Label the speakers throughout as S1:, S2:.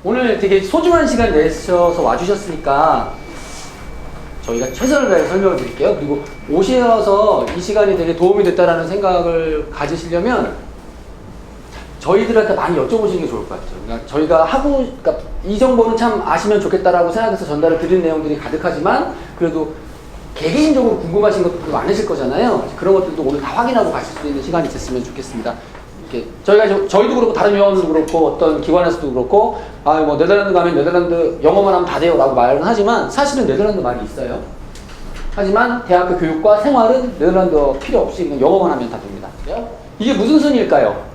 S1: 오늘 되게 소중한 시간 내셔서 와주셨으니까 저희가 최선을 다해 설명을 드릴게요. 그리고 오셔서 이 시간이 되게 도움이 됐다라는 생각을 가지시려면 저희들한테 많이 여쭤보시는 게 좋을 것 같아요. 그러니까 저희가 그러니까 이 정보는 참 아시면 좋겠다라고 생각해서 전달을 드린 내용들이 가득하지만 그래도 개개인적으로 궁금하신 것들도 많으실 거잖아요. 그런 것들도 오늘 다 확인하고 가실 수 있는 시간이 됐으면 좋겠습니다. 저희도 그렇고 다른 요원도 그렇고 어떤 기관에서도 그렇고 뭐 네덜란드 가면 네덜란드 영어만 하면 다 돼요 라고 말은 하지만 사실은 네덜란드 말이 있어요. 하지만 대학교 교육과 생활은 네덜란드어 필요 없이 그냥 영어만 하면 다 됩니다. 이게 무슨 순일까요?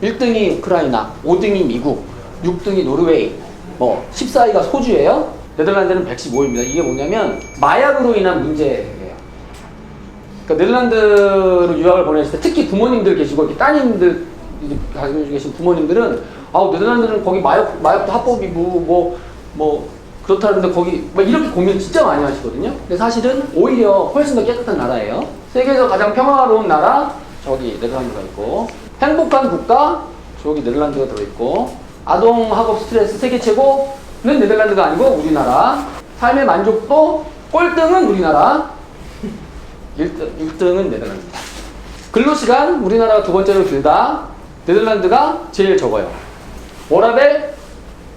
S1: 1등이 우크라이나, 5등이 미국, 6등이 노르웨이, 14위가 소주예요. 네덜란드는 115위입니다. 이게 뭐냐면 마약으로 인한 문제예요. 그러니까 네덜란드로 유학을 보내실 때 특히 부모님들 계시고 이렇게 따님들 가지고 계신 부모님들은 네덜란드는 거기 마약도 합법이고 그렇다는데 거기 이렇게 고민을 진짜 많이 하시거든요. 근데 사실은 오히려 훨씬 더 깨끗한 나라예요. 세계에서 가장 평화로운 나라 저기 네덜란드가 있고 행복한 국가 저기 네덜란드가 들어있고 아동 학업 스트레스 세계 최고는 네덜란드가 아니고 우리나라 삶의 만족도 꼴등은 우리나라 1등은 네덜란드입니다. 근로시간 우리나라가 두 번째로 길다. 네덜란드가 제일 적어요. 워라밸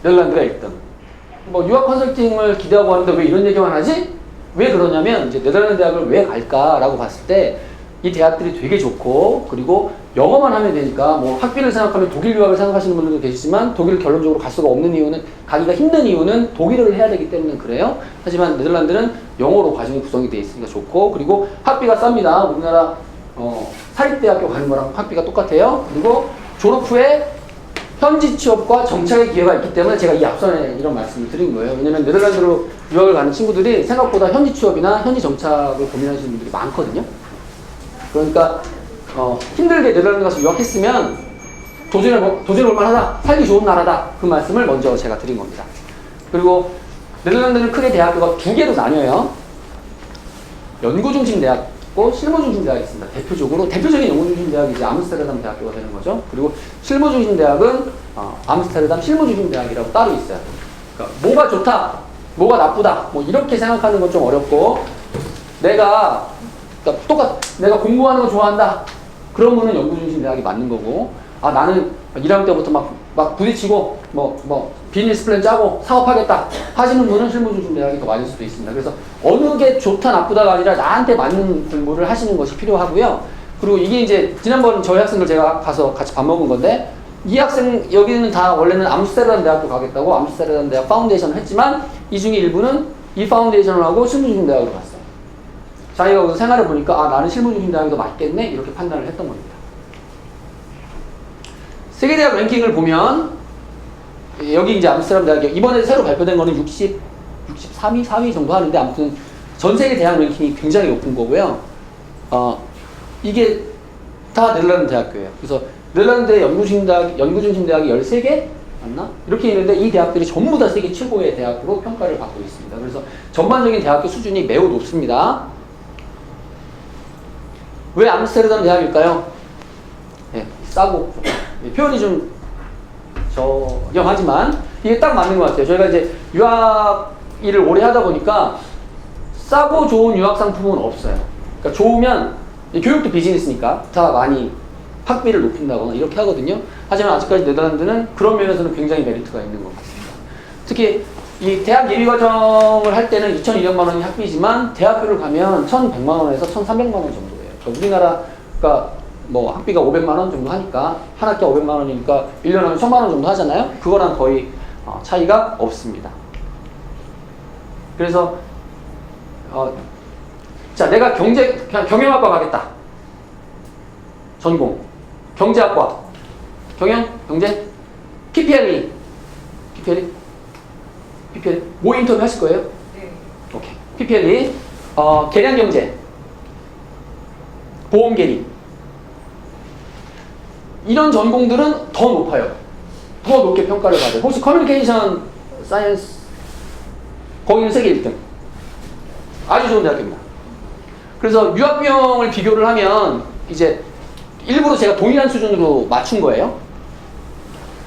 S1: 네덜란드가 1등. 유학 컨설팅을 기대하고 하는데 왜 이런 얘기만 하지? 왜 그러냐면 이제 네덜란드 대학을 왜 갈까라고 봤을 때 이 대학들이 되게 좋고 그리고 영어만 하면 되니까 학비를 생각하면 독일 유학을 생각하시는 분들도 계시지만 독일을 결론적으로 갈 수가 없는 이유는 가기가 힘든 이유는 독일어를 해야 되기 때문에 그래요. 하지만 네덜란드는 영어로 과정이 구성이 되어 있으니까 좋고 그리고 학비가 쌉니다. 우리나라 사립대학교 가는 거랑 학비가 똑같아요. 그리고 졸업 후에 현지 취업과 정착의 기회가 있기 때문에 제가 이 앞선에 이런 말씀을 드린 거예요. 왜냐면 네덜란드로 유학을 가는 친구들이 생각보다 현지 취업이나 현지 정착을 고민하시는 분들이 많거든요. 그러니까 힘들게 네덜란드 가서 유학했으면 도전해볼 만하다, 살기 좋은 나라다, 그 말씀을 먼저 제가 드린 겁니다. 그리고 네덜란드는 크게 대학교가 두 개로 나뉘어요. 연구중심 대학과 실무중심 대학이 있습니다. 대표적인 연구중심 대학이 이제 암스테르담 대학교가 되는 거죠. 그리고 실무중심 대학은 암스테르담 실무중심 대학이라고 따로 있어요. 그러니까 뭐가 좋다, 뭐가 나쁘다, 이렇게 생각하는 건 좀 어렵고 내가 공부하는 거 좋아한다. 그러면은 연구중심 대학이 맞는 거고, 나는 1학년 때부터 막 부딪히고, 비즈니스 플랜 짜고 사업하겠다 하시는 분은 실무중심 대학이 더 맞을 수도 있습니다. 그래서 어느 게 좋다, 나쁘다가 아니라 나한테 맞는 공부를 하시는 것이 필요하고요. 그리고 이게 이제, 지난번 저희 학생들 제가 가서 같이 밥 먹은 건데, 이 학생, 여기는 다 원래는 암스테르담 대학도 가겠다고 암스테르담 대학 파운데이션을 했지만, 이 중에 일부는 이 파운데이션을 하고 실무중심 대학으로 갔어요. 자기가 거기서 생활을 보니까 나는 실무중심 대학이 더 맞겠네 이렇게 판단을 했던 겁니다. 세계대학 랭킹을 보면 여기 이제 암스테르담 대학이 이번에 새로 발표된 거는 63위, 4위 정도 하는데 아무튼 전 세계 대학 랭킹이 굉장히 높은 거고요. 이게 다 네덜란드 대학교예요. 그래서 네덜란드의 연구중심 대학이 13개? 맞나? 이렇게 있는데 이 대학들이 전부 다 세계 최고의 대학으로 평가를 받고 있습니다. 그래서 전반적인 대학교 수준이 매우 높습니다. 왜 암스테르담 대학일까요? 싸고 표현이 좀 저렴하지만 이게 딱 맞는 것 같아요. 저희가 이제 유학 일을 오래 하다 보니까 싸고 좋은 유학 상품은 없어요. 그러니까 좋으면 교육도 비즈니스니까 다 많이 학비를 높인다거나 이렇게 하거든요. 하지만 아직까지 네덜란드는 그런 면에서는 굉장히 메리트가 있는 것 같습니다. 특히 이 대학 예비 과정을 할 때는 2,200만 원이 학비지만 대학교를 가면 1,100만 원에서 1,300만 원 정도예요. 그러니까 우리나라가 학비가 500만 원 정도 하니까 한 학기가 500만 원이니까 1년 하면 1,000만 원 정도 하잖아요. 그거랑 거의 차이가 없습니다. 그래서 자, 내가 경영학과 가겠다. 전공 경제학과 경제 PPLE 뭐 인터뷰 하실 거예요?
S2: 네.
S1: 오케이. PPLE 계량경제 보험계리 이런 전공들은 더 높아요. 더 높게 평가를 받아요. 혹시 커뮤니케이션 사이언스 거기는 세계 1등. 아주 좋은 대학교입니다. 그래서 유학 비용을 비교를 하면 이제 일부러 제가 동일한 수준으로 맞춘 거예요.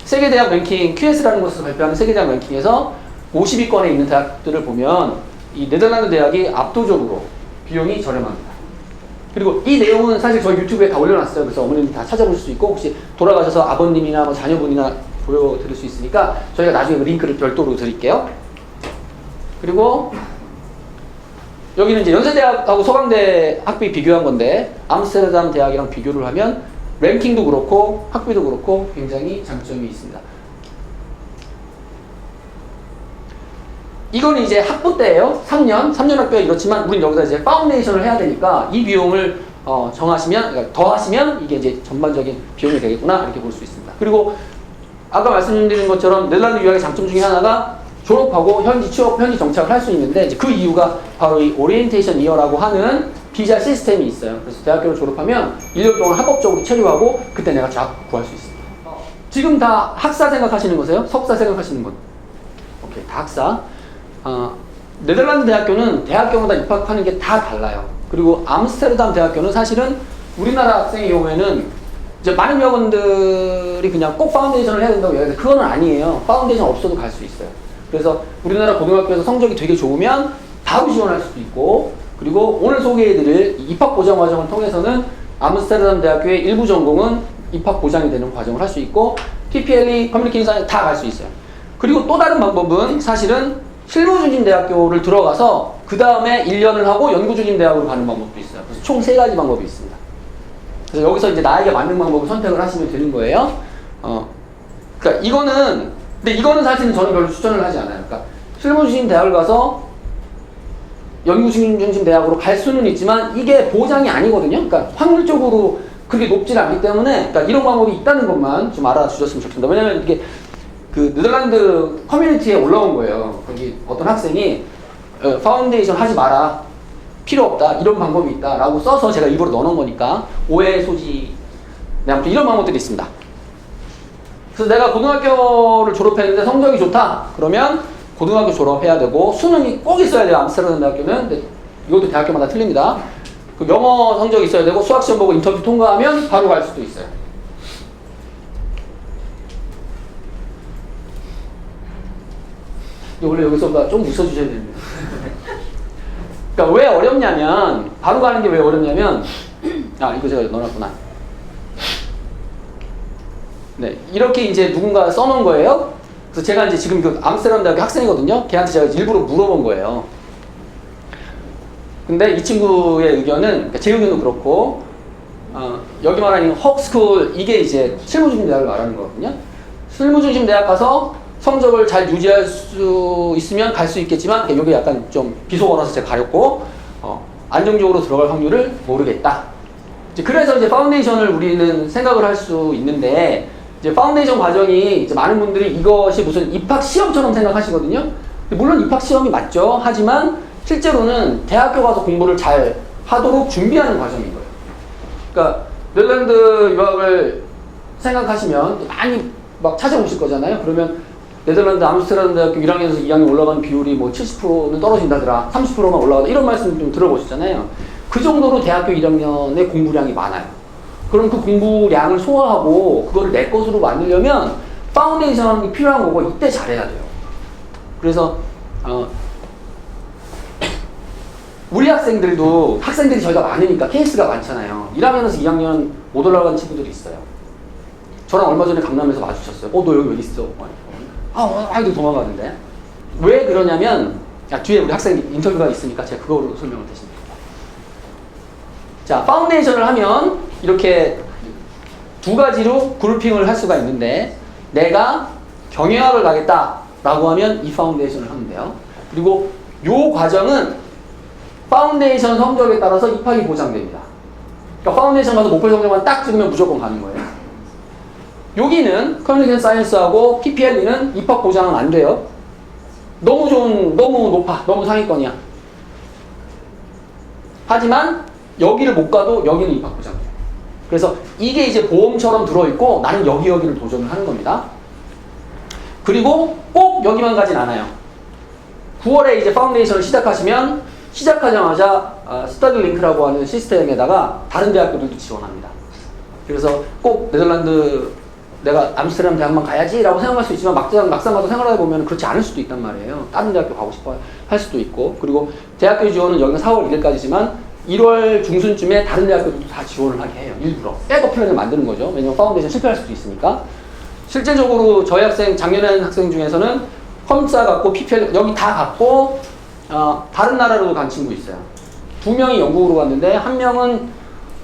S1: 세계대학 랭킹 QS라는 곳에서 발표하는 세계대학 랭킹에서 50위권에 있는 대학들을 보면 이 네덜란드 대학이 압도적으로 비용이 저렴합니다. 그리고 이 내용은 사실 저희 유튜브에 다 올려놨어요. 그래서 어머님 다 찾아보실 수 있고 혹시 돌아가셔서 아버님이나 뭐 자녀분이나 보여드릴 수 있으니까 저희가 나중에 그 링크를 별도로 드릴게요. 그리고 여기는 이제 연세대학하고 서강대 학비 비교한 건데 암스테르담 대학이랑 비교를 하면 랭킹도 그렇고 학비도 그렇고 굉장히 장점이 있습니다. 이거는 이제 학부 때예요. 3년 학교가 이렇지만 우린 여기다 이제 파운데이션을 해야 되니까 이 비용을 정하시면, 그러니까 더하시면 이게 이제 전반적인 비용이 되겠구나 이렇게 볼 수 있습니다. 그리고 아까 말씀드린 것처럼 네덜란드 유학의 장점 중에 하나가 졸업하고 현지 취업, 현지 정착을 할 수 있는데 이제 그 이유가 바로 이 오리엔테이션 이어라고 하는 비자 시스템이 있어요. 그래서 대학교를 졸업하면 1년 동안 합법적으로 체류하고 그때 내가 잡 구할 수 있습니다. 지금 다 학사 생각하시는 거세요? 석사 생각하시는 건? 오케이, 다 학사. 네덜란드 대학교는 대학교마다 입학하는 게 다 달라요. 그리고 암스테르담 대학교는 사실은 우리나라 학생의 경우에는 이제 많은 여러분들이 그냥 꼭 파운데이션을 해야 된다고 얘기하는데 그건 아니에요. 파운데이션 없어도 갈 수 있어요. 그래서 우리나라 고등학교에서 성적이 되게 좋으면 바로 지원할 수도 있고, 그리고 오늘 소개해드릴 입학 보장 과정을 통해서는 암스테르담 대학교의 일부 전공은 입학 보장이 되는 과정을 할 수 있고 PPLE, 커뮤니케이션 사이언스 다 갈 수 있어요. 그리고 또 다른 방법은 사실은 실무 중심 대학교를 들어가서 그 다음에 1년을 하고 연구 중심 대학으로 가는 방법도 있어요. 그래서 총 3가지 방법이 있습니다. 그래서 여기서 이제 나에게 맞는 방법을 선택을 하시면 되는 거예요. 그러니까 근데 이거는 사실은 저는 별로 추천을 하지 않아요. 그러니까 실무 중심 대학을 가서 연구 중심 대학으로 갈 수는 있지만 이게 보장이 아니거든요. 그러니까 확률적으로 그렇게 높지 않기 때문에 그러니까 이런 방법이 있다는 것만 좀 알아주셨으면 좋겠습니다. 왜냐면 이게 그 네덜란드 커뮤니티에 올라온 거예요. 거기 어떤 학생이 파운데이션 하지 마라, 필요 없다, 이런 방법이 있다 라고 써서 제가 일부러 넣어놓은 거니까 오해의 소지, 네, 아무튼 이런 방법들이 있습니다. 그래서 내가 고등학교를 졸업했는데 성적이 좋다 그러면 고등학교 졸업해야 되고 수능이 꼭 있어야 돼요. 암스테르담 대학교는. 근데 이것도 대학교마다 틀립니다. 그 영어 성적이 있어야 되고 수학시험 보고 인터뷰 통과하면 바로 갈 수도 있어요. 원래 여기서 좀 웃어주셔야 됩니다. 그러니까 왜 어렵냐면, 바로 가는 게 왜 어렵냐면, 이거 제가 넣어놨구나. 네, 이렇게 이제 누군가 써놓은 거예요. 그래서 제가 이제 지금 그 암스테르담 대학교 학생이거든요. 걔한테 제가 일부러 물어본 거예요. 근데 이 친구의 의견은, 그러니까 제 의견도 그렇고, 여기 말하는 헉스쿨, 이게 이제 실무중심 대학을 말하는 거거든요. 실무중심 대학 가서 성적을 잘 유지할 수 있으면 갈 수 있겠지만 여기 약간 좀 비속어라서 제가 가렸고 안정적으로 들어갈 확률을 모르겠다. 그래서 이제 파운데이션을 우리는 생각을 할 수 있는데 이제 파운데이션 과정이 이제 많은 분들이 이것이 무슨 입학 시험처럼 생각하시거든요. 물론 입학 시험이 맞죠. 하지만 실제로는 대학교 가서 공부를 잘 하도록 준비하는 과정인 거예요. 그러니까 네덜란드 유학을 생각하시면 많이 막 찾아오실 거잖아요. 그러면 네덜란드 암스테르담 대학교 1학년에서 2학년 올라가는 비율이 뭐 70%는 떨어진다더라, 30%만 올라가다, 이런 말씀 좀 들어보셨잖아요. 그 정도로 대학교 1학년의 공부량이 많아요. 그럼 그 공부량을 소화하고 그거를 내 것으로 만들려면 파운데이션이 필요한 거고 이때 잘해야 돼요. 그래서 우리 학생들이 저희가 많으니까 케이스가 많잖아요. 1학년에서 2학년 못 올라가는 친구들이 있어요. 저랑 얼마 전에 강남에서 마주쳤어요. 너 여기 왜 있어? 아이들 도망가는데. 왜 그러냐면, 뒤에 우리 학생 인터뷰가 있으니까 제가 그거로 설명을 드립니다. 자, 파운데이션을 하면 이렇게 2가지로 그룹핑을 할 수가 있는데, 내가 경영학을 가겠다라고 하면 이 파운데이션을 하면 돼요. 그리고 요 과정은 파운데이션 성적에 따라서 입학이 보장됩니다. 그러니까 파운데이션 가서 목표 성적만 딱 찍으면 무조건 가는 거예요. 여기는 커뮤니케이션 사이언스하고 PPLE는 입학 보장은 안 돼요. 너무 높아. 너무 상위권이야. 하지만 여기를 못 가도 여기는 입학 보장돼요. 그래서 이게 이제 보험처럼 들어있고 나는 여기를 도전을 하는 겁니다. 그리고 꼭 여기만 가진 않아요. 9월에 이제 파운데이션을 시작하시면 시작하자마자 스터디 링크라고 하는 시스템에다가 다른 대학교들도 지원합니다. 그래서 꼭 네덜란드 내가 암스테르담 대학만 가야지라고 생각할 수 있지만 막상 가서 생활하다 보면 그렇지 않을 수도 있단 말이에요. 다른 대학교 가고 싶어 할 수도 있고 그리고 대학교 지원은 여기는 4월 1일까지지만 1월 중순쯤에 다른 대학교도 다 지원을 하게 해요. 일부러. 백업 플랜을 만드는 거죠. 왜냐면 파운데이션 실패할 수도 있으니까. 실제적으로 저희 학생 작년에 한 학생 중에서는 컴사 갖고 PPL 여기 다 갖고 다른 나라로도 간 친구 있어요. 2명이 영국으로 갔는데 한 명은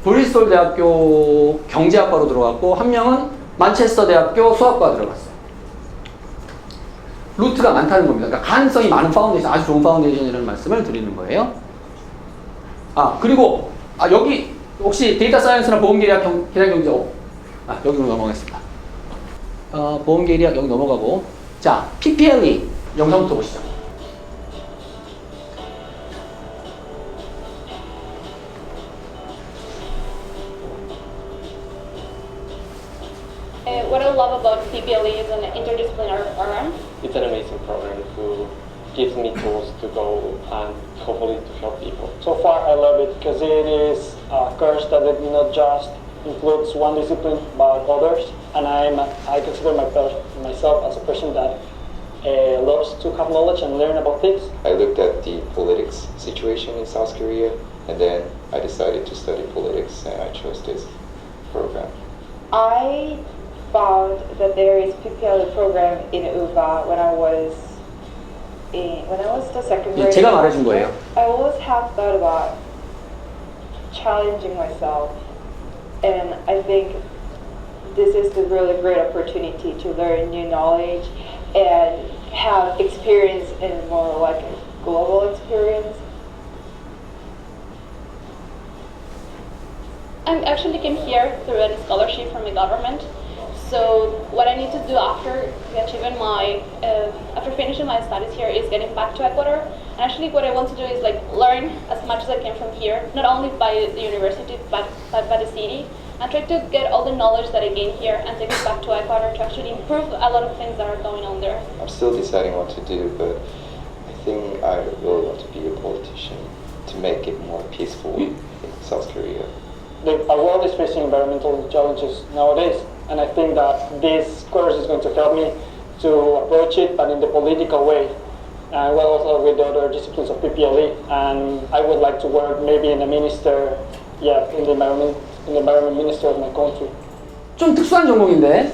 S1: 브리스톨 대학교 경제학과로 들어갔고 한 명은 만체스터 대학교 수학과 들어갔어요. 루트가 많다는 겁니다. 그러니까 가능성이 많은 파운데이션, 아주 좋은 파운데이션이라는 말씀을 드리는 거예요. 그리고 여기 혹시 데이터 사이언스나 보험계리학 계량경제 여기로 넘어가겠습니다. 보험계리학 여기 넘어가고 자, PPLE 영상부터 보시죠.
S2: What I love about PPLE is an interdisciplinary program.
S3: It's an amazing program who gives me tools to go and hopefully to help people.
S4: So far, I love it because it is a course that it not just includes one discipline but others, and I consider myself as a person that loves to have knowledge and learn about things.
S5: I looked at the politics situation in South Korea, and then I decided to study politics, and I chose this program.
S6: I found that there is PPLE program in UVA when I was the second grade.
S1: 제가 말해준 거예요.
S6: I always have thought about challenging myself, and I think this is the really great opportunity to learn new knowledge and have experience in more like a global experience.
S2: I actually came here through a scholarship from the government. So what I need to do after after finishing my studies here is getting back to Ecuador. And actually what I want to do is learn as much as I can from here, not only by the university but by the city, and try to get all the knowledge that I gain here and take it back to Ecuador to actually improve a lot of things that are going on there.
S5: I'm still deciding what to do, but I think I really want to be a politician to make it more peaceful in South Korea.
S4: Our world is facing environmental challenges nowadays, and I think that this course is going to help me to approach it, but in the political way, and also with the other disciplines of PPLE. And I would like to work maybe in a minister, in the environment minister of my country.
S1: 좀 특수한 전공인데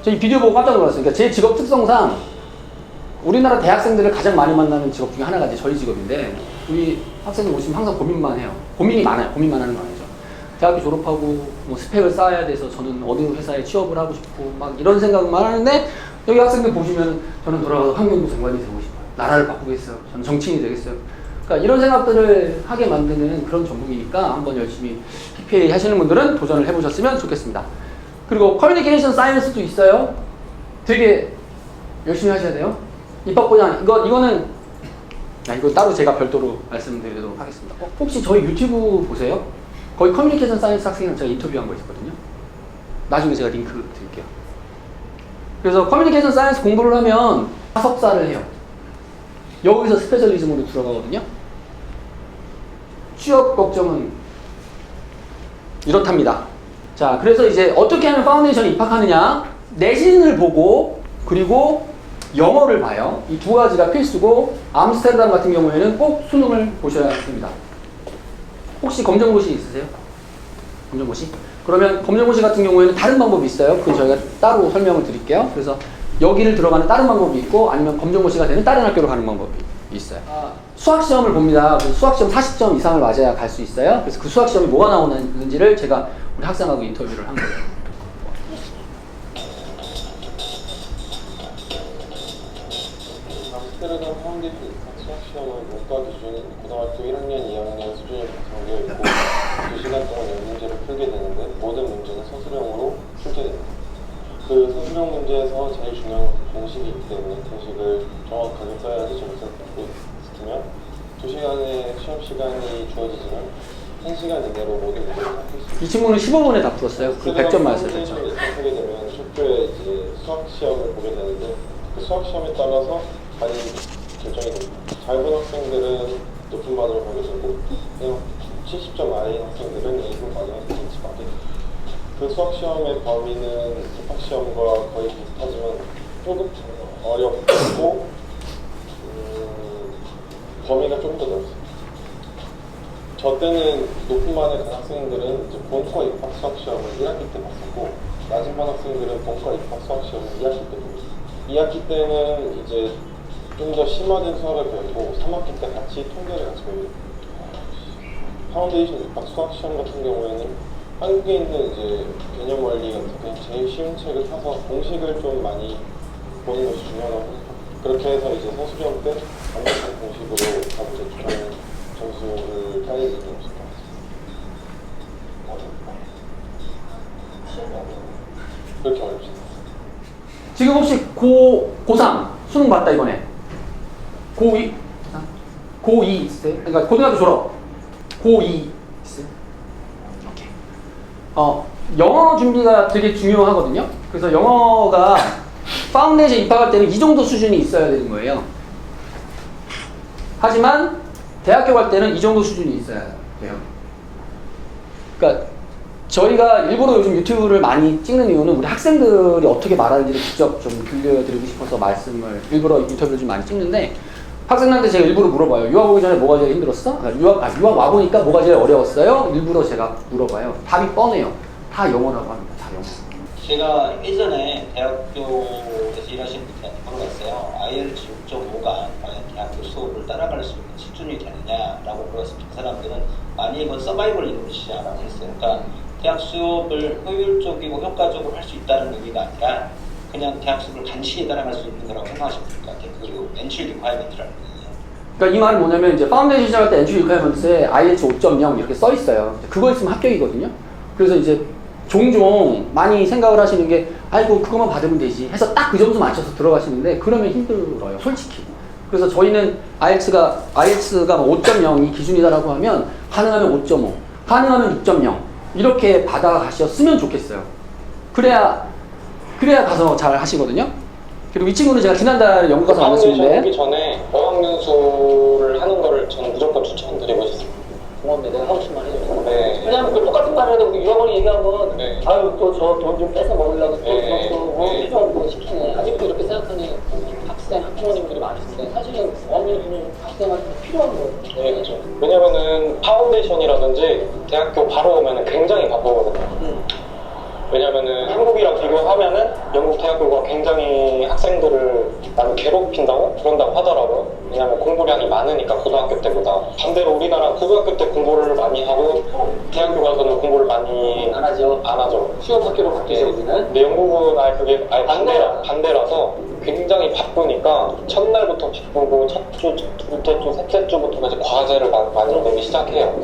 S1: 저희 비디오 보고 깜짝 놀랐어요. 그러니까 제 직업 특성상 우리나라 대학생들을 가장 많이 만나는 직업 중에 하나가 이제 저희 직업인데 우리 학생들 오시면 항상 고민만 해요. 고민이 많아요. 고민만 하는 거 아니죠. 대학교 졸업하고 뭐 스펙을 쌓아야 돼서 저는 어느 회사에 취업을 하고 싶고 막 이런 생각만 하는데 여기 학생들 보시면 저는 돌아가서 환경부 장관이 되고 싶어요. 나라를 바꾸겠어요. 저는 정치인이 되겠어요. 그러니까 이런 생각들을 하게 만드는 그런 전공이니까 한번 열심히 PPA 하시는 분들은 도전을 해보셨으면 좋겠습니다. 그리고 커뮤니케이션 사이언스도 있어요. 되게 열심히 하셔야 돼요. 입학보장 이거는 이거 따로 제가 별도로 말씀드리도록 하겠습니다. 혹시 저희 유튜브 보세요? 거기 커뮤니케이션 사이언스 학생이랑 제가 인터뷰한 거 있었거든요. 나중에 제가 링크 드릴게요. 그래서 커뮤니케이션 사이언스 공부를 하면 석사를 해요. 여기서 스페셜리즘으로 들어가거든요. 취업 걱정은 이렇답니다. 자, 그래서 이제 어떻게 하면 파운데이션에 입학하느냐? 내신을 보고 그리고 영어를 봐요. 이 두 가지가 필수고 암스테르담 같은 경우에는 꼭 수능을 보셔야 합니다. 혹시 검정고시 있으세요? 검정고시? 그러면 검정고시 같은 경우에는 다른 방법이 있어요. 그건 저희가 따로 설명을 드릴게요. 그래서 여기를 들어가는 다른 방법이 있고 아니면 검정고시가 되는 다른 학교로 가는 방법이 있어요. 수학시험을 봅니다. 수학시험 40점 이상을 맞아야 갈 수 있어요. 그래서 그 수학시험이 뭐가 나오는지를 제가 우리 학생하고 인터뷰를 한 거예요.
S3: 암스테르담 파운데이션 수학시험은 문과 기준이 고등학교 1학년, 2학년 수준이 담겨있고 2시간 동안 10문제를 풀게 되는데 모든 문제는 서술형으로 출제됩니다. 그 서술형 문제에서 제일 중요한 건 공식이 있기 때문에 공식을 정확하게 써야지 점수를 받고 있으며 2시간의 시험 시간이 주어지지만 1시간 이내로 모든 문제를 다 풀 수 있습니다.
S1: 이 친구는 15분에 다 풀었어요. 그 100점 맞았어요. 100점.
S3: 하게 되면 학교에 이제 수학 시험을 보게 되는데 그 수학 시험에 따라서 반이 결정이 됩니다. 잘 본 학생들은 높은 반으로 가게 되고 그냥 70점 아래인 학생들은 2분 반을 받게 됩니다. 그 수학 시험의 범위는 입학 시험과 거의 비슷하지만 조금 어렵고 범위가 좀 더 넓습니다. 저 때는 높은 반에 간 학생들은 이제 본과 입학 수학 시험을 1학기 때 봤었고 낮은 반 학생들은 본과 입학 수학 시험을 2학기 때 보고 2학기 때는 이제 좀 더 심화된 수학을 배우고 3학기 때 같이 통계를 같이 배우고 파운데이션 입학 수학 시험 같은 경우에는 한국에 있는 이제 개념 원리 같은 그냥 제일 쉬운 책을 사서 공식을 좀 많이 보는 것이 중요하다고 생각합니다. 그렇게 해서 이제 서술형 때 완벽한 공식으로 가보자 점수를 따내는 게 없을 것 같습니다. 그렇게 어렵지 않습니다.
S1: 지금 혹시 고3 수능 봤다 이번에 고2 있어요? 그러니까 고등학교 졸업 고2 있어요? 오케이. 영어 준비가 되게 중요하거든요. 그래서 영어가 파운데이션 입학할 때는 이 정도 수준이 있어야 되는 거예요. 하지만 대학교 갈 때는 이 정도 수준이 있어야 돼요. 그러니까 저희가 일부러 요즘 유튜브를 많이 찍는 이유는 우리 학생들이 어떻게 말하는지를 직접 좀 들려드리고 싶어서 말씀을 일부러 인터뷰를 좀 많이 찍는데 학생들한테 제가 일부러 물어봐요. 유학 오기 전에 뭐가 제일 힘들었어? 유학 와보니까 뭐가 제일 어려웠어요? 일부러 제가 물어봐요. 답이 뻔해요. 다 영어라고 합니다. 다 영어.
S7: 제가 예전에 대학교에서 일하신 분한테 물어봤어요. IELTS 6.5가 과연 대학교 수업을 따라갈 수 있는 수준이 되느냐라고 물었을 때 그 사람들은 아니 이건 서바이벌 잉글리시야라고 했어요. 그러니까 대학 수업을 효율적이고 효과적으로 할 수 있다는 의미가 아니라 그냥 대학 수업을 간신히 따라갈 수 있는 거라고 생각하시면 될 것 같아요. 그리고 엔트리 리ኳ이먼트라는 거예요.
S1: 그러니까 이 말은 뭐냐면 이제 파운데이션 시작할 때 엔트리 리ኳ이먼트에 IELTS 5.0 이렇게 써 있어요. 그거 있으면 합격이거든요. 그래서 이제 종종 많이 생각을 하시는 게 아이고 그것만 받으면 되지 해서 딱 그 점수 맞춰서 들어가시는데 그러면 힘들어요. 솔직히. 그래서 저희는 IELTS가 5.0이 기준이다라고 하면 가능하면 5.5, 가능하면 6.0 이렇게 받아가셨으면 좋겠어요. 그래야 가서 잘 하시거든요. 그리고 이 친구는 제가 지난달에 영국 가서 만났었는데
S8: 하기 전에 어학연수를 하는 거를 저는 무조건 추천드리고 싶습니다.
S4: 고맙네. 내가 하고 싶은 말 해줘.
S8: 네.
S4: 왜냐면 그 똑같은 말을 해도 우리 유학원이 얘기하면
S8: 네.
S4: 아유 또 저 돈 좀 뺏어 먹으려고
S8: 네.
S4: 또
S8: 네.
S4: 필요한 거 시키네. 아직도 이렇게 생각하는 학생, 학부모님들이 많으신데 사실은 어학연수는 학생한테 필요한 거예요.
S8: 네, 그렇죠. 왜냐면은 파운데이션이라든지 대학교 바로 오면은 굉장히 바쁘거든요. 왜냐면은 한국이랑 비교하면은 영국 대학교가 굉장히 학생들을 많이 괴롭힌다고 그런다고 하더라고요. 왜냐면 공부량이 많으니까 고등학교 때보다. 반대로 우리나라 고등학교 때 공부를 많이 하고 대학교 가서는 공부를 많이
S4: 안 하죠.
S8: 안 하죠.
S4: 수업 학교로 바뀌죠 우리는.
S8: 근데 영국은 그게 반대라서 굉장히 바쁘니까 첫날부터 바쁘고 첫 주, 둘째 주, 셋째 주부터 이제 과제를 많이 내기 시작해요.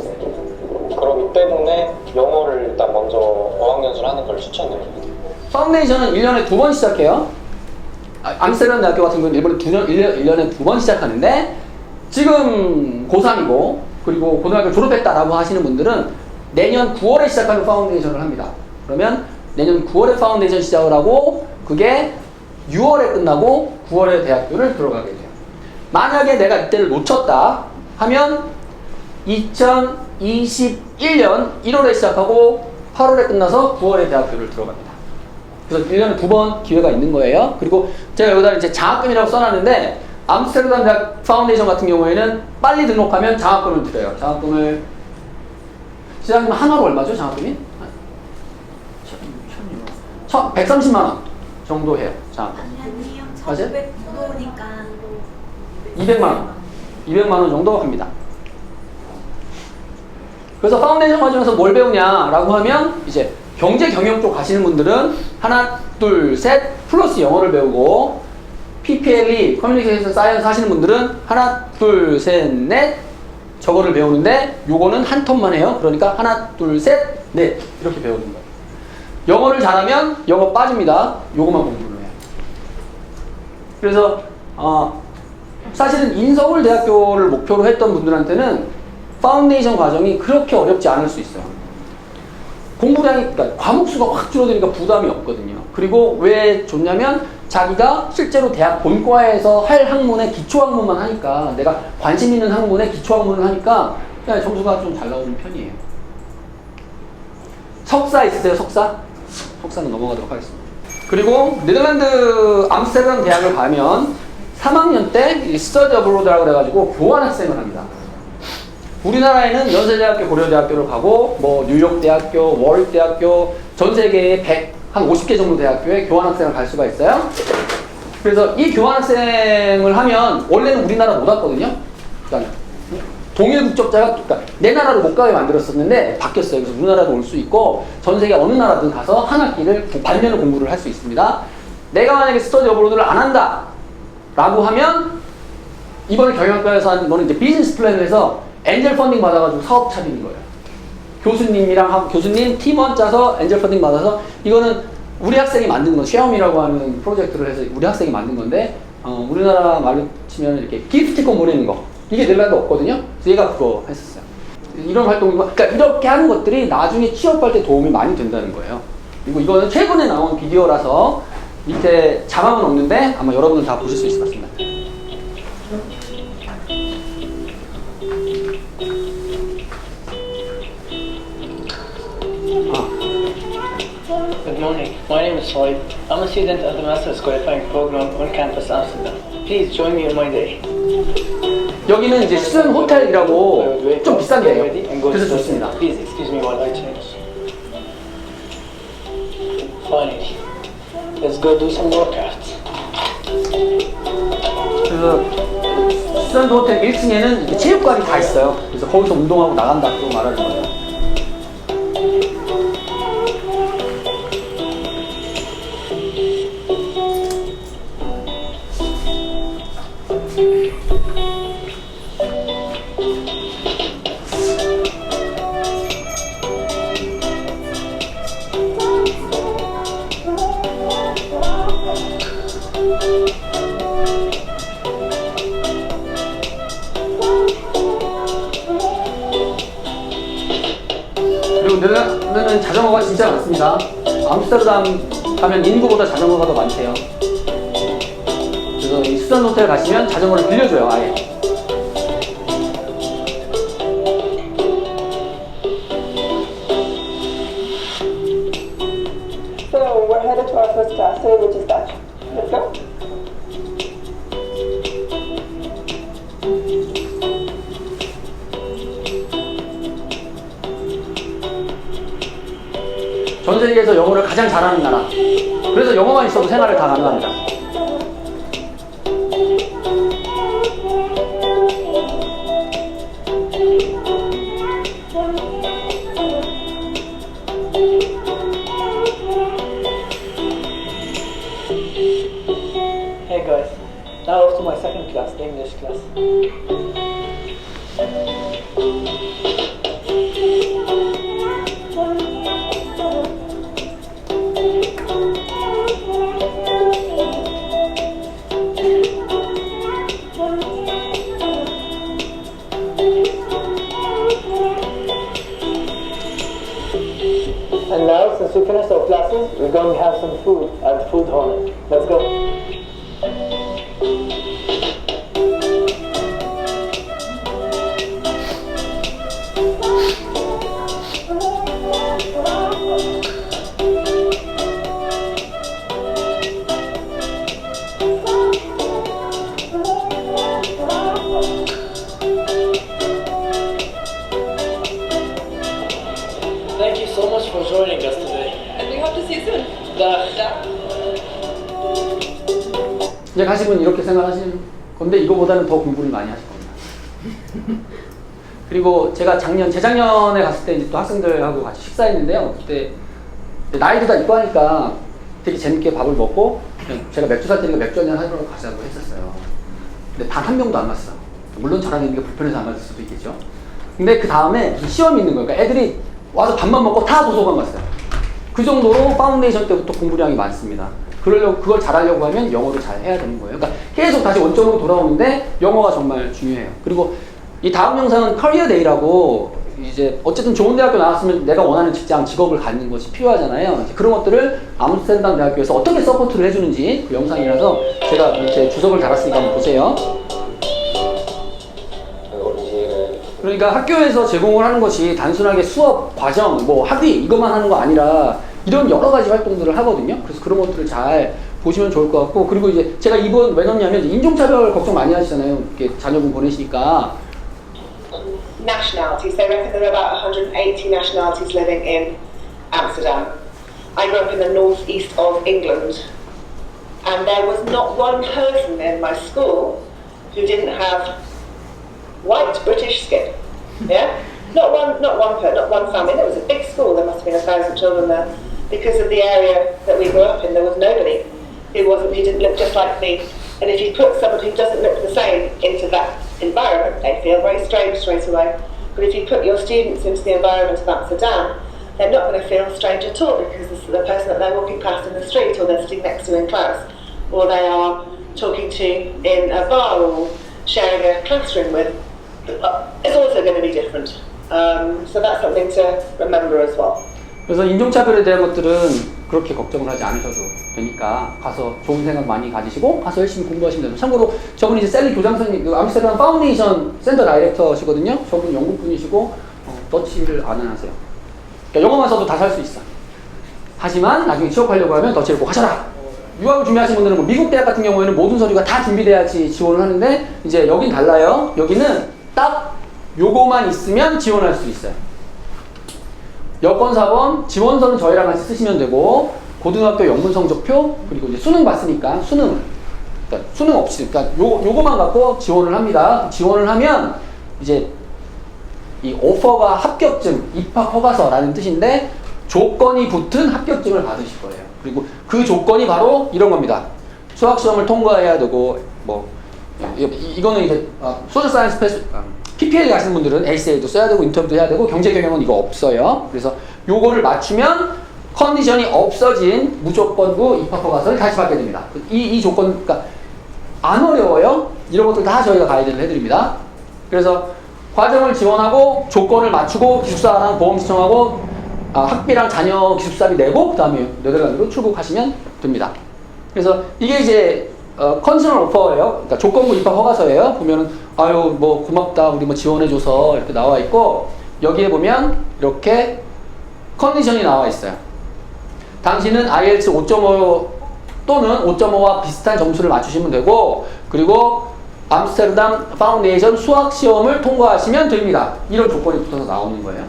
S8: 그렇기 때문에 영어를 일단 먼저 어학연수를 하는 걸 추천드립니다.
S1: 파운데이션은 1년에 2번 시작해요. 암스테르담 대학교 같은 경우는 1년에 2번 시작하는데 지금 고3이고 그리고 고등학교 졸업했다라고 하시는 분들은 내년 9월에 시작하는 파운데이션을 합니다. 그러면 내년 9월에 파운데이션 시작을 하고 그게 6월에 끝나고 9월에 대학교를 들어가게 돼요. 만약에 내가 이때를 놓쳤다 하면 2021년 1월에 시작하고 8월에 끝나서 9월에 대학교를 들어갑니다. 그래서 1년에 2번 기회가 있는 거예요. 그리고 제가 여기다 이제 장학금이라고 써놨는데 암스테르담 대학 파운데이션 같은 경우에는 빨리 등록하면 장학금을 드려요. 장학금을 시작하면 한화로 얼마죠? 장학금이? 130만 원 정도 해요. 장학금. 맞아요? 200만 원. 200만 원 정도 합니다. 그래서 파운데이션 과정에서 뭘 배우냐라고 하면 이제 경제 경영 쪽 가시는 분들은 하나, 둘, 셋 플러스 영어를 배우고 PPLE 커뮤니케이션 사이언스 하시는 분들은 하나, 둘, 셋, 넷 저거를 배우는데 요거는 한 턴만 해요. 그러니까 하나, 둘, 셋, 넷 이렇게 배우는 거예요. 영어를 잘하면 영어 빠집니다. 요거만 공부를 해요. 그래서 사실은 인서울대학교를 목표로 했던 분들한테는 파운데이션 과정이 그렇게 어렵지 않을 수 있어요. 공부량이, 그러니까 과목 수가 확 줄어드니까 부담이 없거든요. 그리고 왜 좋냐면 자기가 실제로 대학 본과에서 할 학문의 기초 학문만 하니까 내가 관심 있는 학문의 기초 학문을 하니까 그냥 점수가 좀 잘 나오는 편이에요. 석사 있으세요? 석사? 석사는 넘어가도록 하겠습니다. 그리고 네덜란드 암스테르담 대학을 가면 3학년 때 스터디 어브로드라고 그래가지고 교환학생을 합니다. 우리나라에는 연세대학교, 고려대학교를 가고 뭐 뉴욕대학교, 워릭대학교, 전 세계에 한 50개 정도 대학교에 교환학생을 갈 수가 있어요. 그래서 이 교환학생을 하면 원래는 우리나라 못 왔거든요. 그러니까 동일 국적자가 그러니까 내 나라로 못 가게 만들었었는데 바뀌었어요. 그래서 우리나라도 올 수 있고 전 세계 어느 나라든 가서 한 학기를 반년을 공부를 할 수 있습니다. 내가 만약에 스터디 어브로드를 안 한다 라고 하면 이번에 경영학과에서 한 이거는 이제 비즈니스 플랜을 해서 엔젤 펀딩 받아가지고 사업 차리는 거예요. 교수님 팀원 짜서 엔젤 펀딩 받아서 이거는 우리 학생이 만든 건 쉐어미라고 하는 프로젝트를 해서 우리 학생이 만든 건데 우리나라 말로 치면 이렇게 기프티콘 보내는 거 이게 넬란드 없거든요. 그래서 얘가 그거 했었어요. 이런 활동 그러니까 이렇게 하는 것들이 나중에 취업할 때 도움이 많이 된다는 거예요. 그리고 이거는 최근에 나온 비디오라서 밑에 자막은 없는데 아마 여러분들 다 보실 수 있을 것 같습니다.
S9: Good morning. My name is Soib. I'm a student at the Master's Qualifying Program on campus Amsterdam. Please join me on my day.
S1: 여기는 이제 스튜던트 호텔이라고 좀 비싼데요. 그래서 좋습니다.
S9: Please excuse me while I change. Finally, let's go do some workouts.
S1: 그래서 스튜던트 호텔 1층에는 체육관이 다 있어요. 그래서 거기서 운동하고 나간다 그거 말하는 거예요. 그리고 네덜란드는 자전거가 진짜 많습니다. 암스테르담 가면 인구보다 자전거가 더 많대요. 그래서 이 수전 호텔 가시면 자전거를 빌려줘요, 아예.
S6: So we're headed to our first class today, which is Dutch. Let's go.
S1: 전 세계에서 영어를 가장 잘하는 나라. 그래서 영어만 있어도 생활을 다 가능합니다.
S9: Hey guys, now off to my second class, the English class. And now, since we finished our classes, we're going to have some food at the food hall. Let's go. Thank you so much for joining us today.
S2: And we hope to see you soon.
S1: 이제 가시면 이렇게 생각하시는 건데 이거보다는 더 공부를 많이 하실 겁니다. 그리고 제가 재작년에 갔을 때 이제 또 학생들하고 같이 식사했는데요. 그때 나이도 다 있고 하니까 되게 재밌게 밥을 먹고 제가 맥주 살 때니까 맥주 한잔 하러 가자고 했었어요. 근데 단 한 명도 안 왔어. 물론 저랑 있는 게 불편해서 안 왔을 수도 있겠죠. 근데 그 다음에 무슨 시험이 있는 거예요. 그러니까 애들이 와서 밥만 먹고 다 도서관 갔어요. 그 정도로 파운데이션 때부터 공부량이 많습니다. 그걸 잘하려고 하면 영어를 잘 해야 되는 거예요. 그러니까 계속 다시 원점으로 돌아오는데 영어가 정말 중요해요. 그리고 이 다음 영상은 커리어 데이라고 이제 어쨌든 좋은 대학교 나왔으면 내가 원하는 직업을 갖는 것이 필요하잖아요. 그런 것들을 암스테르담 대학교에서 어떻게 서포트를 해주는지 그 영상이라서 제가 이렇게 주석을 달았으니까 한번 보세요. 그러니까 학교에서 제공을 하는 것이 단순하게 수업, 과정, 뭐 학위 이것만 하는 거 아니라 이런 여러 가지 활동들을 하거든요. 그래서 그런 것들을 잘 보시면 좋을 것 같고, 그리고 이제 제가 이번 왜 넣냐면 이제 인종차별 걱정 많이 하시잖아요. 이렇게 자녀분 보내시니까.
S10: Nationalities. They reckon there are about 180 nationalities living in Amsterdam. I grew up in the northeast of England, and there was not one person in my school who didn't have white British skin. Yeah, not one family. There was a big school. There must have been 1,000 children there. Because of the area that we grew up in, there was nobody who didn't look just like me. And if you put someone who doesn't look the same into that environment, they feel very strange straight away. But if you put your students into the environment of Amsterdam, they're not going to feel strange at all, because this is the person that they're walking past in the street, or they're sitting next to in class, or they are talking to in a bar, or sharing a classroom with. It's also going to be different. So that's something to remember as well.
S1: 그래서 인종차별에 대한 것들은 그렇게 걱정을 하지 않으셔도 되니까 가서 좋은 생각 많이 가지시고 가서 열심히 공부하시면 됩니다. 참고로 저분이 이제 셀리 교장선생님, 그 암스테르담 파운데이션 센터 다이렉터시거든요. 저분 영국 분이시고 더치를 안 하세요. 그러니까 영어만 써도 다 살 수 있어. 하지만 나중에 취업하려고 하면 더치를 꼭 하셔라. 유학을 준비하시는 분들은 뭐 미국 대학 같은 경우에는 모든 서류가 다 준비돼야지 지원을 하는데, 이제 여긴 달라요. 여기는 딱 요거만 있으면 지원할 수 있어요. 여권 4번, 지원서는 저희랑 같이 쓰시면 되고, 고등학교 영문 성적표, 그리고 이제 수능 봤으니까 수능, 그러니까 수능 없이, 그러니까 요거만 갖고 지원을 합니다. 지원을 하면 이제 이 오퍼가 합격증, 입학 허가서라는 뜻인데 조건이 붙은 합격증을 받으실 거예요. 그리고 그 조건이 바로 이런 겁니다. 수학 시험을 통과해야 되고, 뭐 이거는 이제 소셜 사이언스 PPL 가시는 분들은 에세이도 써야 되고 인터뷰도 해야 되고, 경제 경영은 이거 없어요. 그래서 요거를 맞추면 컨디션이 없어진 무조건부 입학 허가서를 다시 받게 됩니다. 이 조건, 그러니까 안 어려워요. 이런 것들 다 저희가 가이드를 해드립니다. 그래서 과정을 지원하고 조건을 맞추고 기숙사랑 보험 신청하고 학비랑 자녀 기숙사비 내고 그 다음에 네덜란드로 출국하시면 됩니다. 그래서 이게 이제 컨디셔널 오퍼예요. 그러니까 조건부 입학 허가서예요. 보면은 아유 뭐 고맙다 우리 뭐 지원해줘서 이렇게 나와 있고, 여기에 보면 이렇게 컨디션이 나와 있어요. 당신은 IELTS 5.5 또는 5.5와 비슷한 점수를 맞추시면 되고, 그리고 암스테르담 파운데이션 수학 시험을 통과하시면 됩니다. 이런 조건이 붙어서 나오는 거예요.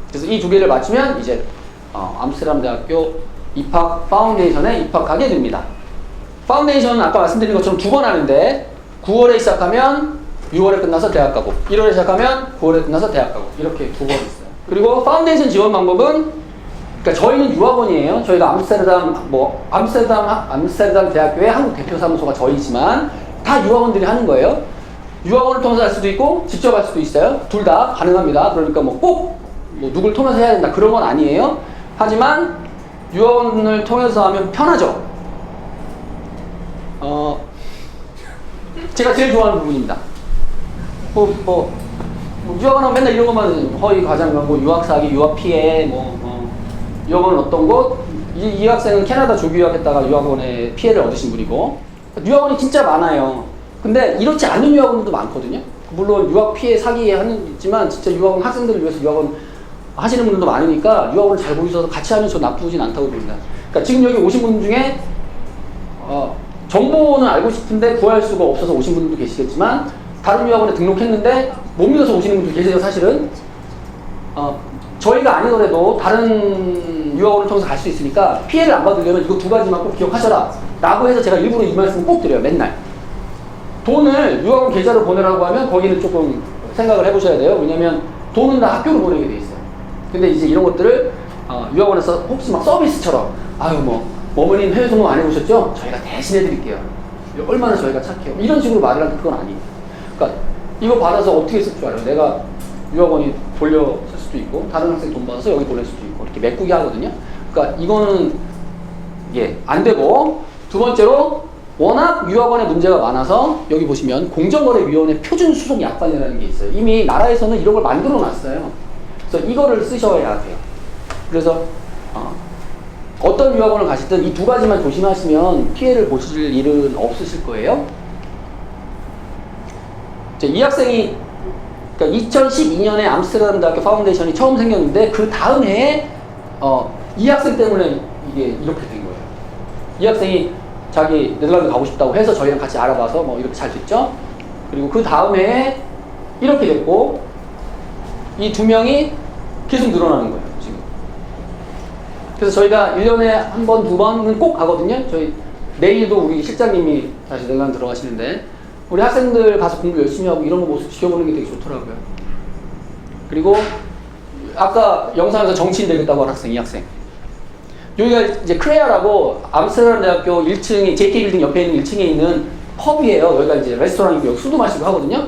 S1: 그래서 이 두 개를 맞추면 이제 암스테르담 대학교 입학 파운데이션에 입학하게 됩니다. 파운데이션은 아까 말씀드린 것처럼 2번 하는데 9월에 시작하면 6월에 끝나서 대학 가고, 1월에 시작하면 9월에 끝나서 대학 가고, 이렇게 2번 있어요. 그리고 파운데이션 지원 방법은, 그러니까 저희는 유학원이에요. 저희가 암스테르담 대학교의 한국 대표 사무소가 저희지만 다 유학원들이 하는 거예요. 유학원을 통해서 할 수도 있고 직접 할 수도 있어요. 둘 다 가능합니다. 그러니까 뭐 꼭 누굴 통해서 해야 된다 그런 건 아니에요. 하지만 유학원을 통해서 하면 편하죠. 제가 제일 좋아하는 부분입니다. 유학원 하면 맨날 이런 것만 허위 과장 광고, 유학 사기, 유학 피해, 유학원은 어떤 곳? 이 학생은 캐나다 조기 유학했다가 유학원에 피해를 얻으신 분이고, 유학원이 진짜 많아요. 근데 이렇지 않은 유학원도 많거든요. 물론 유학 피해 사기 하는 있지만 진짜 유학원 학생들을 위해서 유학원 하시는 분들도 많으니까 유학원을 잘 보셔서 같이 하면 저 나쁘진 않다고 봅니다. 그러니까 지금 여기 오신 분 중에 정보는 알고 싶은데 구할 수가 없어서 오신 분들도 계시겠지만, 다른 유학원에 등록했는데 못 믿어서 오시는 분도 계세요. 사실은 저희가 아니더라도 다른 유학원을 통해서 갈 수 있으니까 피해를 안 받으려면 이거 2가지만 꼭 기억하셔라 라고 해서 제가 일부러 이 말씀을 꼭 드려요. 맨날 돈을 유학원 계좌로 보내라고 하면 거기는 조금 생각을 해보셔야 돼요. 왜냐면 돈은 다 학교로 보내게 돼 있어요. 근데 이제 이런 것들을 유학원에서 혹시 막 서비스처럼 아유 어머님 해외 등록 안 해보셨죠? 저희가 대신 해드릴게요. 얼마나 저희가 착해요. 이런 식으로 말을 하는 그건 아니에요. 그러니까 이거 받아서 어떻게 쓸 줄 알아요? 내가 유학원이 돌려 쓸 수도 있고, 다른 학생 돈 받아서 여기 보낼 수도 있고, 이렇게 메꾸기 하거든요. 그러니까 이거는 안 되고, 두 번째로 워낙 유학원에 문제가 많아서 여기 보시면 공정거래위원회 표준 수속 약관이라는 게 있어요. 이미 나라에서는 이런 걸 만들어 놨어요. 그래서 이거를 쓰셔야 돼요. 그래서 어떤 유학원을 가시든 이 2가지만 조심하시면 피해를 보실 일은 없으실 거예요. 이 학생이 그러니까 2012년에 암스테르담 대학교 파운데이션이 처음 생겼는데 그 다음 해에 이 학생 때문에 이게 이렇게 된 거예요. 이 학생이 자기 네덜란드 가고 싶다고 해서 저희랑 같이 알아봐서 뭐 이렇게 잘 됐죠. 그리고 그 다음에 이렇게 됐고, 이 두 명이 계속 늘어나는 거예요, 지금. 그래서 저희가 1년에 한 번, 두 번은 꼭 가거든요. 저희 내일도 우리 실장님이 다시 네덜란드 들어가시는데, 우리 학생들 가서 공부 열심히 하고 이런 거 모습 지켜보는 게 되게 좋더라고요. 그리고 아까 영상에서 정치인 되겠다고 한 학생, 이 학생. 여기가 이제 크레아라고 암스테르담 대학교 1층에 JK 빌딩 옆에 있는 1층에 있는 펍이에요. 여기가 이제 레스토랑이고 여기 술도 마시고 하거든요.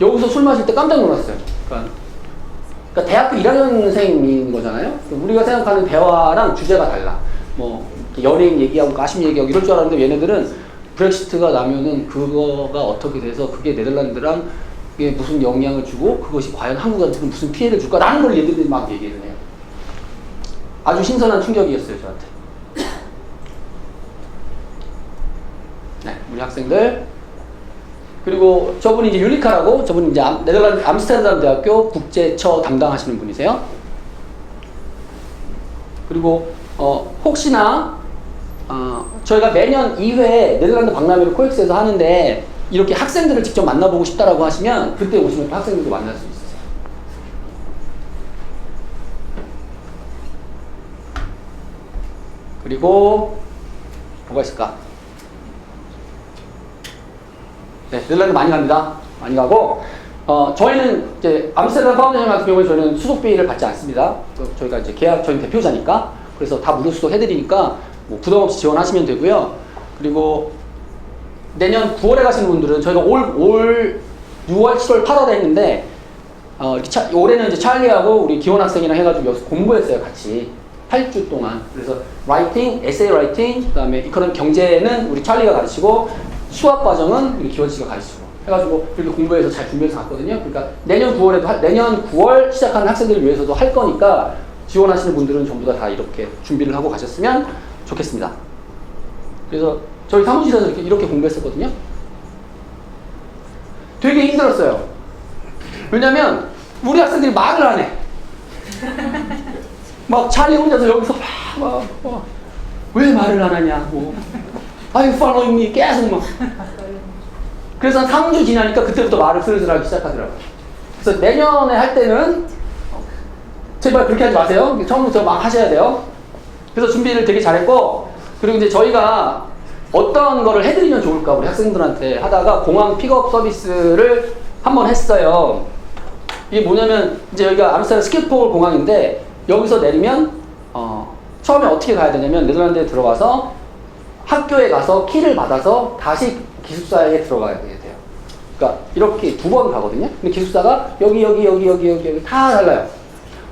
S1: 여기서 술 마실 때 깜짝 놀랐어요. 그러니까 대학교 1학년생인 거잖아요. 우리가 생각하는 대화랑 주제가 달라. 뭐 연예인 얘기하고 가심 얘기하고 이럴 줄 알았는데 얘네들은 브렉시트가 나면은 그거가 어떻게 돼서 그게 네덜란드랑 그게 무슨 영향을 주고 그것이 과연 한국한테는 무슨 피해를 줄까라는 걸 얘네들이 막 얘기를 해요. 아주 신선한 충격이었어요, 저한테. 네, 우리 학생들. 그리고 저분이 이제 유리카라고, 저분이 이제 네덜란드 암스테르담 대학교 국제처 담당하시는 분이세요. 그리고 혹시나 저희가 매년 2회 네덜란드 박람회를 코엑스에서 하는데 이렇게 학생들을 직접 만나보고 싶다라고 하시면 그때 오시면 또 학생들도 만날 수 있어요. 그리고 뭐가 있을까? 네, 네덜란드 많이 갑니다. 많이 가고 저희는 이제 암스테르담 파운데이션 같은 경우에 저희는 수속비를 받지 않습니다. 저희가 이제 계약 저희 대표자니까 그래서 다 무료 수속 해드리니까 뭐 부담 없이 지원하시면 되고요. 그리고 내년 9월에 가시는 분들은 저희가 올 6월, 7월, 8월에 했는데 이렇게 올해는 이제 찰리하고 우리 기원 학생이랑 해가지고 여기서 공부했어요, 같이 8주 동안. 그래서 라이팅, 에세이 라이팅, 그다음에 이코노미 경제는 우리 찰리가 가르치고 수학 과정은 우리 기원 씨가 가르치고 해가지고 이렇게 공부해서 잘 준비해서 갔거든요. 그러니까 내년 9월 시작하는 학생들을 위해서도 할 거니까 지원하시는 분들은 전부 다 이렇게 준비를 하고 가셨으면 좋겠습니다. 그래서 저희 사무실에서 이렇게 공부했었거든요. 되게 힘들었어요. 왜냐면 우리 학생들이 말을 안 해. 막 찰리 혼자서 여기서 왜 말을 안 하냐, 뭐. Are you following me? 계속 막. 그래서 한 3주 지나니까 그때부터 말을 슬슬 하기 시작하더라고요. 그래서 내년에 할 때는 제발 그렇게 하지 마세요. 처음부터 막 하셔야 돼요. 그래서 준비를 되게 잘했고, 그리고 이제 저희가 어떤 거를 해드리면 좋을까 우리 학생들한테 하다가 공항 픽업 서비스를 한번 했어요. 이게 뭐냐면 이제 여기가 암스테르담 스키폴 공항인데 여기서 내리면 처음에 어떻게 가야 되냐면 네덜란드에 들어가서 학교에 가서 키를 받아서 다시 기숙사에 들어가야 돼요. 그러니까 이렇게 2번 가거든요. 근데 기숙사가 여기 다 달라요.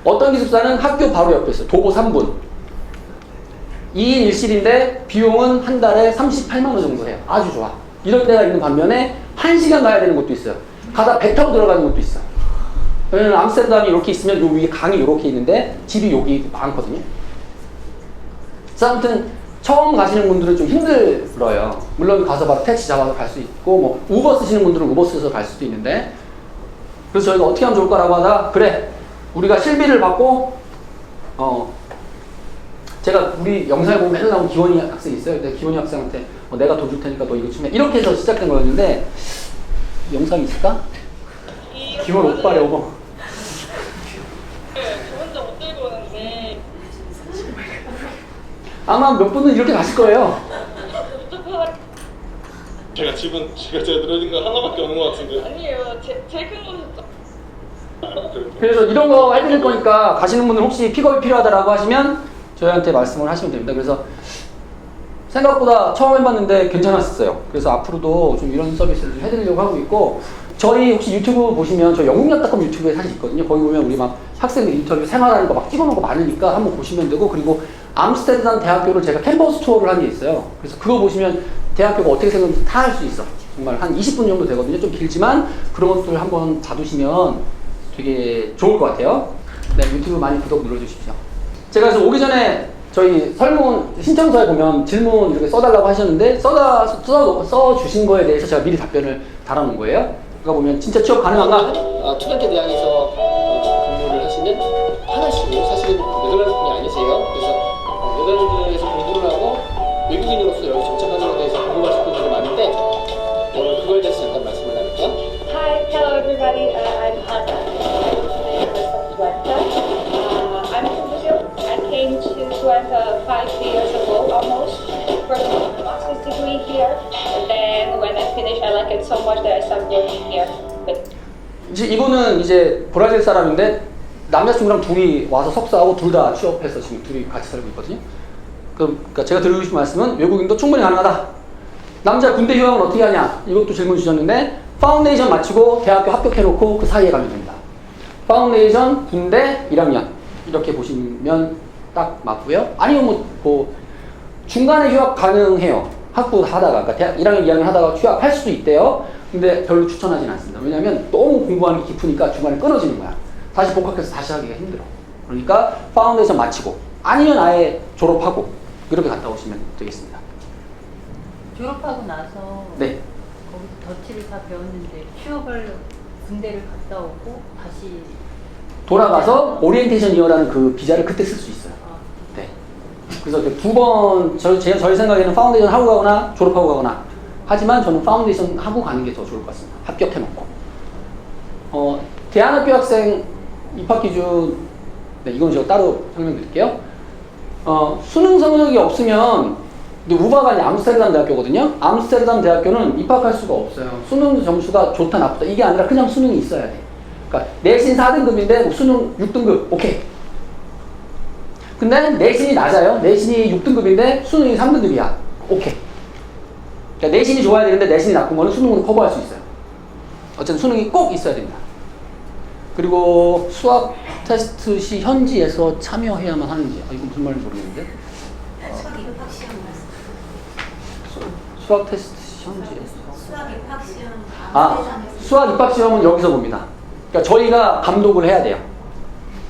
S1: 어떤 기숙사는 학교 바로 옆에 있어요. 도보 3분. 2인 1실인데 비용은 한 달에 38만 원 정도 해요. 아주 좋아. 이런 데가 있는 반면에 1시간 가야 되는 곳도 있어요. 가다 배 타고 들어가는 곳도 있어요. 왜냐면 암스테르담이 이렇게 있으면 요 위에 강이 이렇게 있는데 집이 여기 많거든요. 그래서 아무튼 처음 가시는 분들은 좀 힘들어요. 물론 가서 바로 택시 잡아서 갈 수 있고 뭐 우버 쓰시는 분들은 우버 써서 갈 수도 있는데, 그래서 저희가 어떻게 하면 좋을까라고 하다가 그래 우리가 실비를 받고 제가 우리 영상에 보면 맨날 나오는 기원이 학생이 있어요. 근데 기원이 학생한테 내가 돈 줄 테니까 너 이거 좀 해. 이렇게 해서 시작된 거였는데 영상이 있을까? 기원 오빠래 오버.
S2: 저 혼자 못 들고 오는데
S1: 아마 몇 분은 이렇게 가실 거예요.
S8: 제가 들어진 거 하나밖에 없는 것 같은데.
S2: 아니에요. 제일 큰 거였죠.
S1: 그래서 이런 거 해드릴 거니까 가시는 분들 혹시 픽업이 필요하다라고 하시면 저희한테 말씀을 하시면 됩니다. 그래서 생각보다 처음 해봤는데 괜찮았어요. 그래서 앞으로도 좀 이런 서비스를 좀 해드리려고 하고 있고, 저희 혹시 유튜브 보시면 저 영국약닷컴 유튜브에 사실 있거든요. 거기 보면 우리 막 학생들 인터뷰 생활하는 거 막 찍어놓은 거 많으니까 한번 보시면 되고, 그리고 암스테르담 대학교를 제가 캠퍼스 투어를 한 게 있어요. 그래서 그거 보시면 대학교가 어떻게 생겼는지 다 알 수 있어. 정말 한 20분 정도 되거든요. 좀 길지만 그런 것들 한번 봐두시면 되게 좋을 것 같아요. 네, 유튜브 많이 구독 눌러주십시오. 제가 그래서 오기 전에 저희 설문 신청서에 보면 질문 이렇게 써달라고 하셨는데 써주신 거에 대해서 제가 미리 답변을 달아놓은 거예요. 그러니까 보면 진짜 취업 가능한가? 투견대 대학에서 근무를 하시는 하나씩이에요. 사실은 네덜란드분이 아니세요. 계세요. 그래서 네덜란드에서 공부를 하고 외국인으로서 여기 정착하는 것에 대해서 궁금하실 분들이 많은데 오늘 그거에 대해서 잠깐 말씀을 나눌게요.
S2: Hi, hello everybody. I'm Hannah. I'm from Brazil. I came to Twente 5 years ago, almost. First, master's degree here. And then when I finished, I liked it so much that I started working here. But
S1: 이제 이분은 이제 브라질 사람인데 남자친구랑 둘이 와서 석사하고 둘 다 취업해서 지금 둘이 같이 살고 있거든요. 그러니까 제가 드리고 싶은 말씀은 외국인도 충분히 가능하다. 남자 군대 휴학은 어떻게 하냐? 이것도 질문 주셨는데 파운데이션 마치고 대학교 합격해놓고 그 사이에 가면 됩니다. 파운데이션, 군대, 1학년 이렇게 보시면 딱 맞고요. 아니면 뭐 중간에 휴학 가능해요. 학부 하다가 그러니까 대학 1학년, 2학년 하다가 휴학할 수도 있대요. 근데 별로 추천하진 않습니다. 왜냐하면 너무 공부하는 게 깊으니까 중간에 끊어지는 거야. 다시 복학해서 다시 하기가 힘들어. 그러니까 파운데이션 마치고 아니면 아예 졸업하고 이렇게 갔다 오시면 되겠습니다.
S11: 졸업하고 나서
S1: 네.
S11: 거기서 덧칠을 다 배웠는데 취업을 군대를 갔다 오고 다시
S1: 돌아가서 오리엔테이션 이어라는 그 비자를 그때 쓸 수 있어요. 네. 그래서 두 번 저희 생각에는 파운데이션 하고 가거나 졸업하고 가거나 하지만 저는 파운데이션 하고 가는 게 더 좋을 것 같습니다. 합격해놓고. 대안학교 학생 입학 기준, 네, 이건 제가 따로 설명드릴게요. 수능 성적이 없으면, 근데 우바가 이제 암스테르담 대학교거든요. 암스테르담 대학교는 입학할 수가 없어요. 수능 점수가 좋다 나쁘다 이게 아니라 그냥 수능이 있어야 돼. 그러니까 내신 4등급인데 뭐 수능 6등급 오케이. 근데 내신이 낮아요. 내신이 6등급인데 수능이 3등급이야. 오케이. 그러니까 내신이 좋아야 되는데 내신이 나쁜 거는 수능으로 커버할 수 있어요. 어쨌든 수능이 꼭 있어야 됩니다. 그리고 수학 테스트 시 현지에서 참여해야만 하는지 이거 무슨 말인지 모르겠는데
S11: 수학 입학 시험
S1: 수학 테스트 시 현지에서
S11: 수학 입학 시험
S1: 수학 입학 시험은 여기서 봅니다. 그러니까 저희가 감독을 해야 돼요.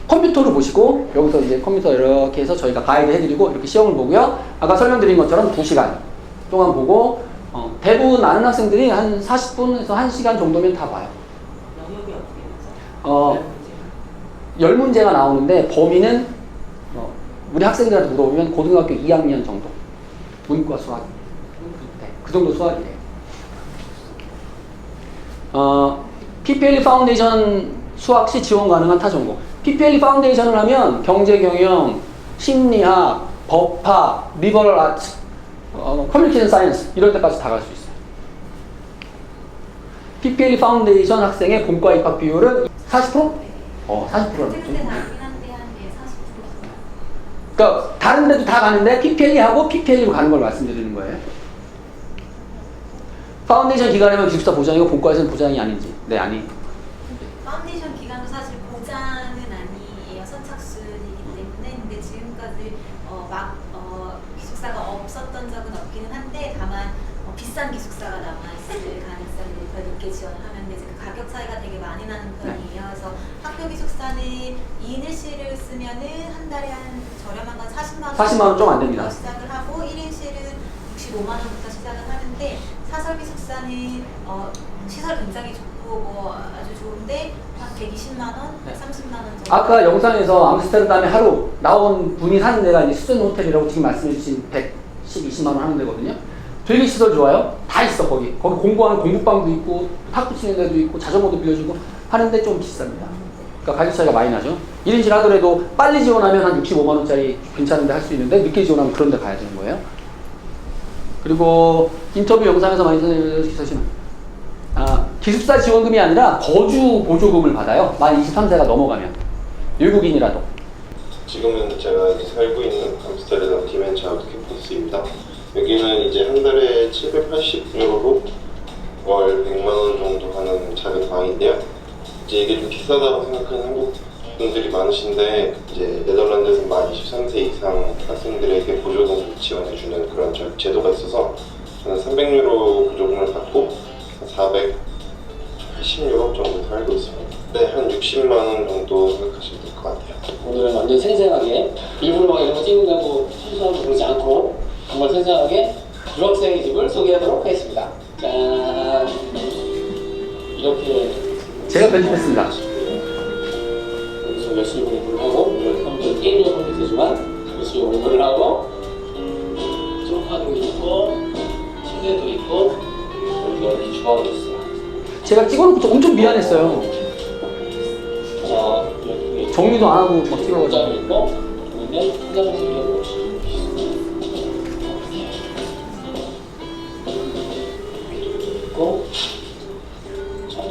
S1: 컴퓨터로 보시고 여기서 이제 컴퓨터 이렇게 해서 저희가 가이드 해드리고 이렇게 시험을 보고요. 아까 설명드린 것처럼 2시간 동안 보고 대부분 아는 학생들이 한 40분에서 1시간 정도면 다 봐요.
S11: 영역이 어떻게 되죠?
S1: 10문제가 나오는데 범위는 우리 학생들한테 물어보면 고등학교 2학년 정도 문과 수학 네, 그 정도 수학이래요. PPLE 파운데이션 수학 시 지원 가능한 타 전공. PPLE 파운데이션을 하면 경제 경영, 심리학, 법학, 리버럴 아트, 커뮤니케이션 사이언스 이런 데까지 다 갈 수 있어요. PPLE 파운데이션 학생의 본과 입학 비율은 40%? 40%는 그러니까 다른 데도 다 가는데 PPLE하고 PPLE로 가는 걸 말씀드리는 거예요. 파운데이션 기간이면 기숙사 보장이고 본과에서는 보장이 아닌지. 네, 아니.
S11: 파운데이션 기간도 사실 보장은 아니에요. 선착순이기 때문에. 근데 지금까지 기숙사가 없었던 적은 없기는 한데 다만 비싼 기숙사가 남아있을 가능성이 더 높게 지원을 하면 이제 그 가격 차이가 되게 많이 나는 편이에요. 그래서 학교 기숙사는 2인 1실을 쓰면은 한 달에 한 저렴한 건 40만 원.
S1: 40만 원 좀 안 됩니다.
S11: 시작을 하고 1인실은 65만 원부터 시작을 하는데 사설 기숙사는 시설 굉장히 좋고 뭐 아주 좋은데 한 120만 원, 130만 원 정도.
S1: 아까 영상에서 암스테르담에 하루 나온 분이 사는 데가 이제 수전 호텔이라고 지금 말씀해주신 110, 20만 원 하는 데거든요. 되게 시설 좋아요. 다 있어 거기. 거기 공부하는 공부방도 있고 탁구 치는 데도 있고 자전거도 빌려주고 하는데 좀 비쌉니다. 그러니까 가격 차이가 많이 나죠. 1인실 하더라도 빨리 지원하면 한 65만 원짜리 괜찮은데 할 수 있는데 늦게 지원하면 그런 데 가야 되는 거예요. 그리고 인터뷰 영상에서 많이 선생님께서 기숙사 지원금이 아니라 거주 보조금을 받아요. 만 23세가 넘어가면. 외국인이라도.
S3: 지금은 제가 살고 있는 암스테르담 디멘치아우트 캠퍼스입니다. 여기는 이제 한 달에 780유로로 월 100만 원 정도 하는 작은 방인데요. 이제 이게 좀 비싸다고 생각하는 한국 분들이 많으신데 이제 네덜란드에서 만 23세 이상 학생들에게 보조금을 지원해주는 그런 제도가 있어서 저는 300유로 보조금을 받고 480유로 정도 살고 있습니다. 네, 한 60만 원 정도 생각하시면 될 것 같아요.
S1: 오늘은 완전 생생하게 일부러 막 이런 거 찍는다고 순수하고 그러지 않고 정말 생생하게 유학생의 집을 소개하도록 하겠습니다. 짠! 이렇게 제가 편집했습니다. 여기서 열심히 공부를 하고 컴퓨터 게임 연구를 되지만
S12: 쭉 하고 쭉 하고 있고 시계도 있고 여기가 이렇게 주방이 있어요.
S1: 제가 찍어놓고 엄청 미안했어요.
S12: 여기
S1: 정리도 안 하고 막 찍어가지고.
S12: 옷장이 있고 여기는 화장실이고 있고 자,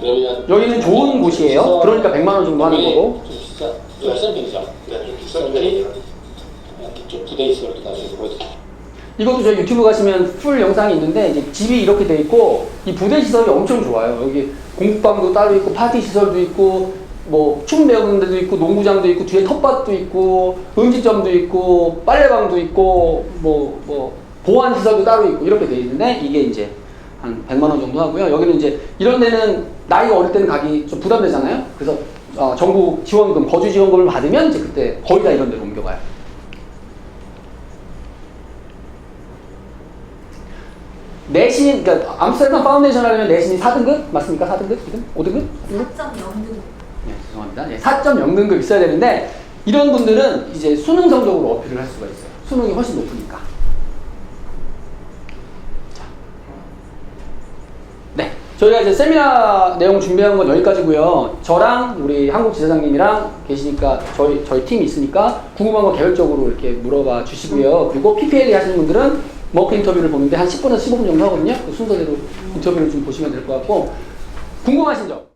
S1: 여기는 좋은 곳이에요. 그러니까 100만 원 정도 하는 거고.
S12: 좀 비싸. 비싼 편이죠. 네, 비싼 편이 좀 부대 있어요. 나중에 보여드릴게요.
S1: 이것도 저희 유튜브 가시면 풀 영상이 있는데 이제 집이 이렇게 돼 있고 이 부대 시설이 엄청 좋아요. 여기 공부방도 따로 있고 파티 시설도 있고 뭐 춤 배우는 데도 있고 농구장도 있고 뒤에 텃밭도 있고 음식점도 있고 빨래방도 있고 뭐 보안 시설도 따로 있고 이렇게 돼 있는데 이게 이제 한 100만 원 정도 하고요. 여기는 이제 이런 데는 나이가 어릴 때는 가기 좀 부담되잖아요. 그래서 정부 지원금, 거주 지원금을 받으면 이제 그때 거의 다 이런 데로 옮겨가요. 내신, 그러니까 암스테르담 파운데이션 하려면 내신이 4등급? 맞습니까? 4등급? 2등? 5등급?
S11: 4.0등급.
S1: 네, 죄송합니다. 네, 4.0등급 있어야 되는데 이런 분들은 이제 수능 성적으로 어필을 할 수가 있어요. 수능이 훨씬 높으니까. 자. 네, 저희가 이제 세미나 내용 준비한 건 여기까지고요. 저랑 우리 한국 지사장님이랑 계시니까 저희 팀이 있으니까 궁금한 거 개별적으로 이렇게 물어봐 주시고요. 그리고 PPLE 하시는 분들은 머크 인터뷰를 보는데 한 10분에서 15분 정도 하거든요. 그 순서대로 인터뷰를 좀 보시면 될 것 같고 궁금하신 점